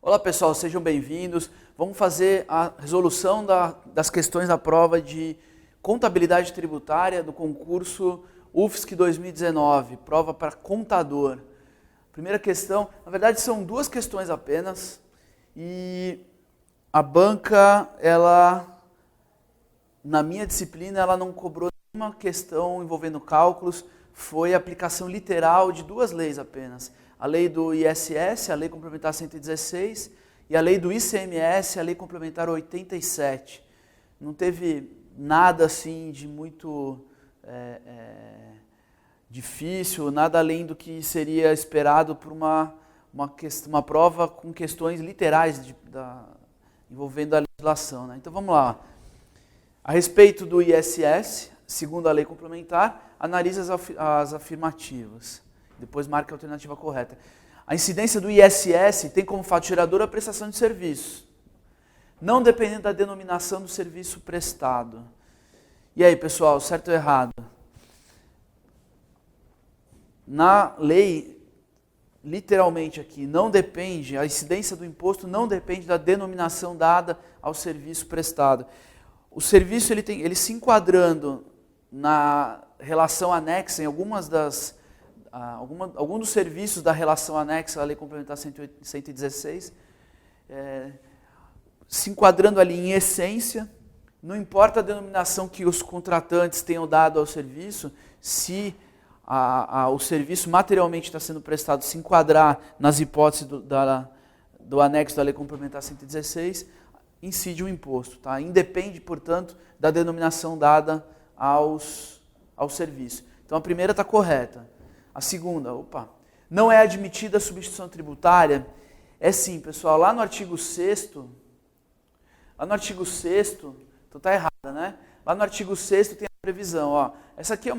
Olá pessoal, sejam bem-vindos. Vamos fazer a resolução das questões da prova de contabilidade tributária do concurso UFSC 2019, prova para contador. Primeira questão, na verdade são duas questões apenas e a banca, na minha disciplina, ela não cobrou nenhuma questão envolvendo cálculos, foi aplicação literal de duas leis apenas. A lei do ISS, a lei complementar 116, e a lei do ICMS, a lei complementar 87. Não teve nada assim de muito difícil, nada além do que seria esperado por uma prova com questões literais envolvendo a legislação, né? Então vamos lá. A respeito do ISS, segundo a lei complementar, analise as afirmativas. Depois marque a alternativa correta. A incidência do ISS tem como fato gerador a prestação de serviço, não dependendo da denominação do serviço prestado. E aí, pessoal, certo ou errado? Na lei, literalmente aqui, não depende, a incidência do imposto não depende da denominação dada ao serviço prestado. O serviço ele se enquadrando na relação anexa em alguns dos serviços da relação anexa à Lei Complementar 116, se enquadrando ali em essência, não importa a denominação que os contratantes tenham dado ao serviço, se o serviço materialmente está sendo prestado se enquadrar nas hipóteses do anexo da Lei Complementar 116, incide o imposto, tá? Independe, portanto, da denominação dada ao serviço. Então a primeira está correta. A segunda, não é admitida a substituição tributária? É sim, pessoal, lá no artigo 6º, então está errada, né? Lá no artigo 6º tem a previsão, ó. Essa aqui é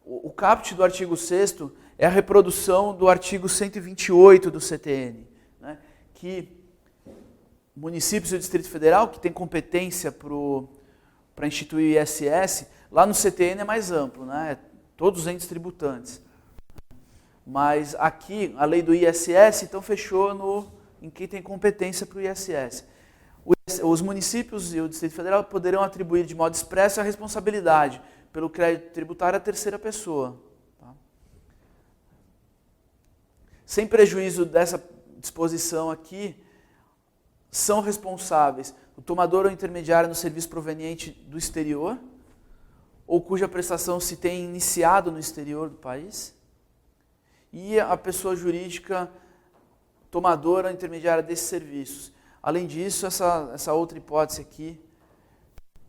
o caput do artigo 6º é a reprodução do artigo 128 do CTN, né? Que municípios e o Distrito Federal, que tem competência para instituir o ISS, lá no CTN é mais amplo, né? Todos os entes tributantes. Mas aqui, a lei do ISS, então fechou em quem tem competência para o ISS. Os municípios e o Distrito Federal poderão atribuir de modo expresso a responsabilidade pelo crédito tributário à terceira pessoa. Tá? Sem prejuízo dessa disposição aqui, são responsáveis o tomador ou intermediário no serviço proveniente do exterior, ou cuja prestação se tenha iniciado no exterior do país, e a pessoa jurídica tomadora ou intermediária desses serviços. Além disso, essa outra hipótese aqui,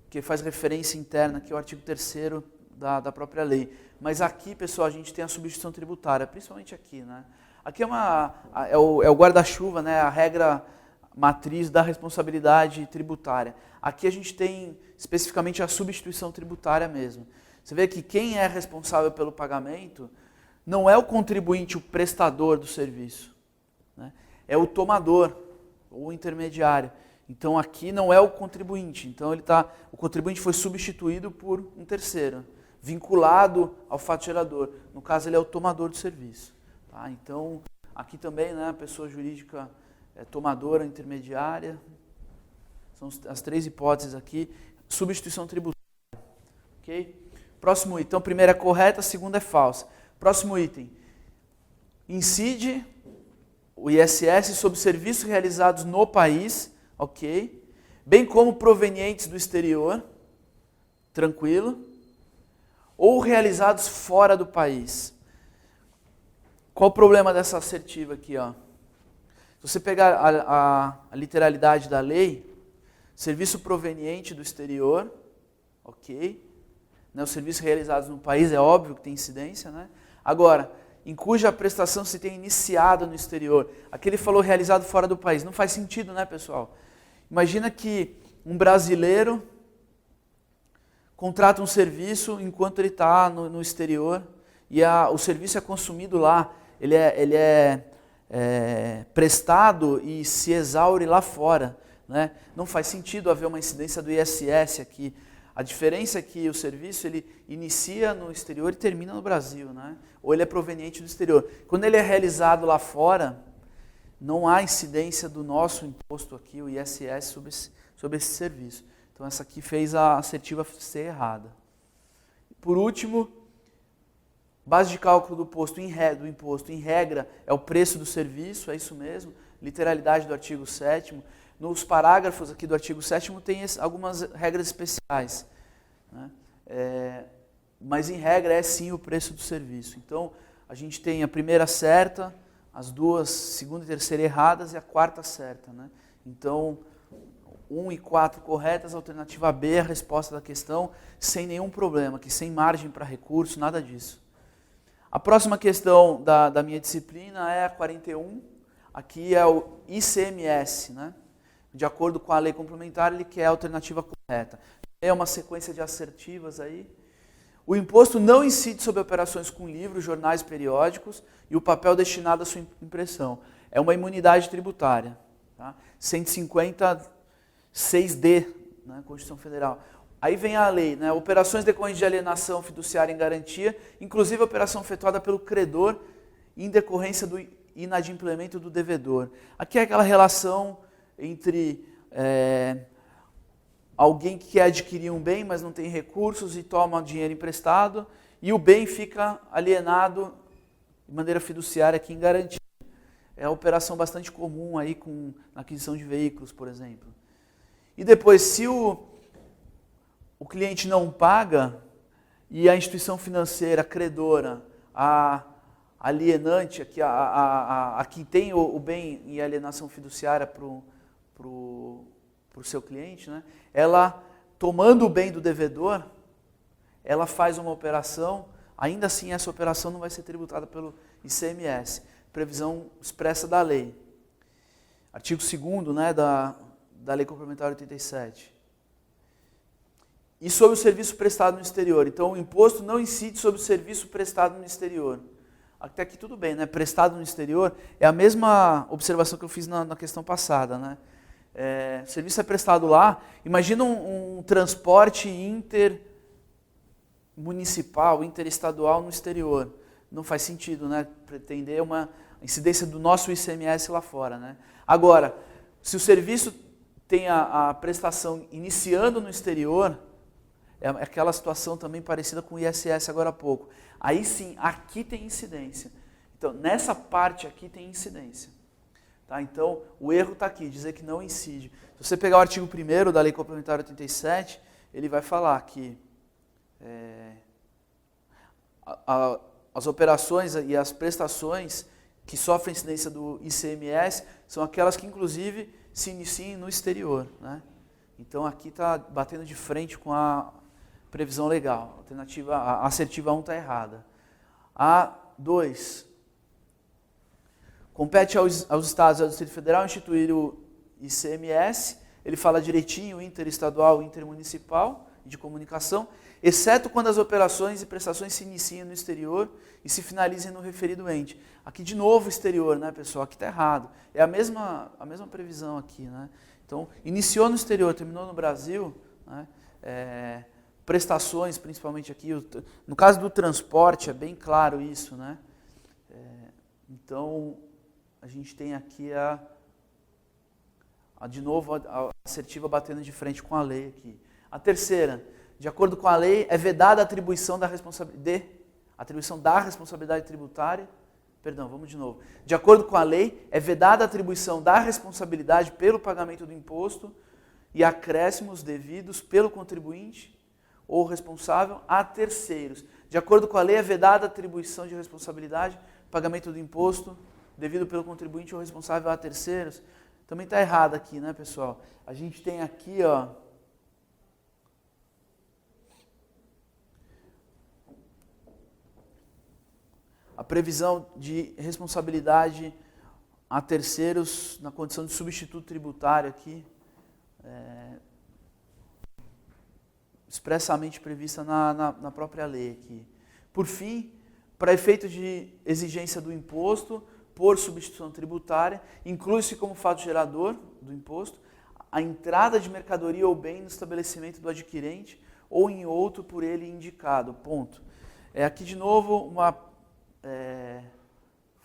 que faz referência interna, que é o artigo 3º da própria lei. Mas aqui, pessoal, a gente tem a substituição tributária, principalmente aqui, né? Aqui é o guarda-chuva, né? A regra matriz da responsabilidade tributária. Aqui a gente tem especificamente a substituição tributária mesmo. Você vê que quem é responsável pelo pagamento não é o contribuinte, o prestador do serviço, né? É o tomador ou o intermediário. Então aqui não é o contribuinte. Então o contribuinte foi substituído por um terceiro, vinculado ao fato gerador. No caso, ele é o tomador do serviço. Tá? Então aqui também, né, a pessoa jurídica tomadora, intermediária, são as três hipóteses aqui, substituição tributária. Ok? Próximo item, então, primeira é correta, a segunda é falsa. Próximo item, incide o ISS sobre serviços realizados no país, ok? Bem como provenientes do exterior, tranquilo, ou realizados fora do país. Qual o problema dessa assertiva aqui, ó? Se você pegar a literalidade da lei, serviço proveniente do exterior, ok? Né, os serviços realizados no país, é óbvio que tem incidência, né? Agora, em cuja prestação se tem iniciado no exterior. Aqui ele falou realizado fora do país. Não faz sentido, né, pessoal? Imagina que um brasileiro contrata um serviço enquanto ele está no exterior e o serviço é consumido lá. Ele é prestado e se exaure lá fora, né? Não faz sentido haver uma incidência do ISS aqui. A diferença é que o serviço ele inicia no exterior e termina no Brasil, né? Ou ele é proveniente do exterior. Quando ele é realizado lá fora, não há incidência do nosso imposto aqui, o ISS, sobre esse serviço. Então essa aqui fez a assertiva ser errada. Por último, base de cálculo do imposto, em regra, é o preço do serviço, é isso mesmo, literalidade do artigo 7º. Nos parágrafos aqui do artigo 7º tem algumas regras especiais, né? Mas em regra é sim o preço do serviço. Então a gente tem a primeira certa, as duas, segunda e terceira erradas e a quarta certa, né? Então 1 e 4 corretas, alternativa B é a resposta da questão, sem nenhum problema, aqui sem margem para recurso, nada disso. A próxima questão da minha disciplina é a 41, aqui é o ICMS, né? De acordo com a lei complementar, ele quer a alternativa correta. É uma sequência de assertivas aí. O imposto não incide sobre operações com livros, jornais, periódicos e o papel destinado à sua impressão. É uma imunidade tributária. Tá? 156D, né, Constituição Federal. Aí vem a lei, né, operações decorrentes de alienação fiduciária em garantia, inclusive a operação efetuada pelo credor em decorrência do inadimplemento do devedor. Aqui é aquela relação entre alguém que quer adquirir um bem, mas não tem recursos e toma dinheiro emprestado, e o bem fica alienado de maneira fiduciária aqui em garantia. É uma operação bastante comum aí na aquisição de veículos, por exemplo. E depois, se o cliente não paga e a instituição financeira credora, a alienante, a quem tem o bem em alienação fiduciária para o seu cliente, né? Ela, tomando o bem do devedor, ela faz uma operação, ainda assim essa operação não vai ser tributada pelo ICMS, previsão expressa da lei. Artigo 2º, né, da Lei Complementar 87. E sobre o serviço prestado no exterior. Então o imposto não incide sobre o serviço prestado no exterior. Até aqui tudo bem, né? Prestado no exterior é a mesma observação que eu fiz na questão passada, né? O serviço é prestado lá, imagina um transporte intermunicipal, interestadual no exterior. Não faz sentido, né? Pretender uma incidência do nosso ICMS lá fora, né? Agora, se o serviço tem a prestação iniciando no exterior, é aquela situação também parecida com o ISS agora há pouco. Aí sim, aqui tem incidência. Então, nessa parte aqui tem incidência. Tá? Então, o erro está aqui, dizer que não incide. Se você pegar o artigo 1º da Lei Complementar 87, ele vai falar que as operações e as prestações que sofrem incidência do ICMS são aquelas que, inclusive, se iniciem no exterior, né? Então, aqui está batendo de frente com a previsão legal. A assertiva 1 está errada. A 2. Compete aos Estados e ao Distrito Federal instituir o ICMS, ele fala direitinho, interestadual e intermunicipal, de comunicação, exceto quando as operações e prestações se iniciem no exterior e se finalizem no referido ente. Aqui de novo exterior, né, pessoal? Aqui está errado. É a mesma previsão aqui, né? Então, iniciou no exterior, terminou no Brasil, né? Prestações, principalmente aqui, no caso do transporte, é bem claro isso, né? Então, a gente tem aqui de novo, a assertiva batendo de frente com a lei aqui. A terceira, de acordo com a lei, é vedada a atribuição da responsabilidade tributária. Perdão, vamos de novo. De acordo com a lei, é vedada a atribuição da responsabilidade pelo pagamento do imposto e acréscimos devidos pelo contribuinte ou responsável a terceiros. De acordo com a lei, é vedada a atribuição de responsabilidade, pagamento do imposto devido pelo contribuinte ou responsável a terceiros. Também está errado aqui, né, pessoal? A gente tem aqui, ó, a previsão de responsabilidade a terceiros na condição de substituto tributário aqui, expressamente prevista na própria lei aqui. Por fim, para efeito de exigência do imposto por substituição tributária, inclui-se como fato gerador do imposto a entrada de mercadoria ou bem no estabelecimento do adquirente ou em outro por ele indicado. Ponto. Aqui de novo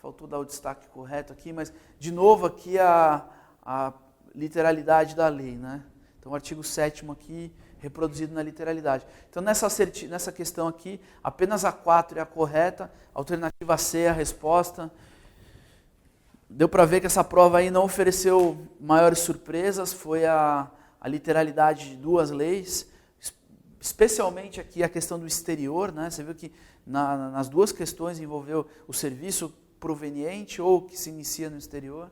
faltou dar o destaque correto aqui, mas, de novo, aqui a literalidade da lei, né? Então, o artigo 7º aqui, reproduzido na literalidade. Então, nessa questão aqui, apenas a 4 é a correta, a alternativa C é a resposta. Deu para ver que essa prova aí não ofereceu maiores surpresas, foi a literalidade de duas leis, especialmente aqui a questão do exterior, né? Você viu que nas duas questões envolveu o serviço proveniente ou que se inicia no exterior.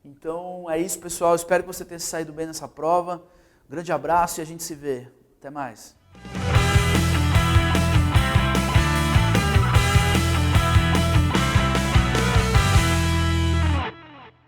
Então é isso, pessoal. Espero que você tenha saído bem nessa prova. Grande abraço e a gente se vê. Até mais.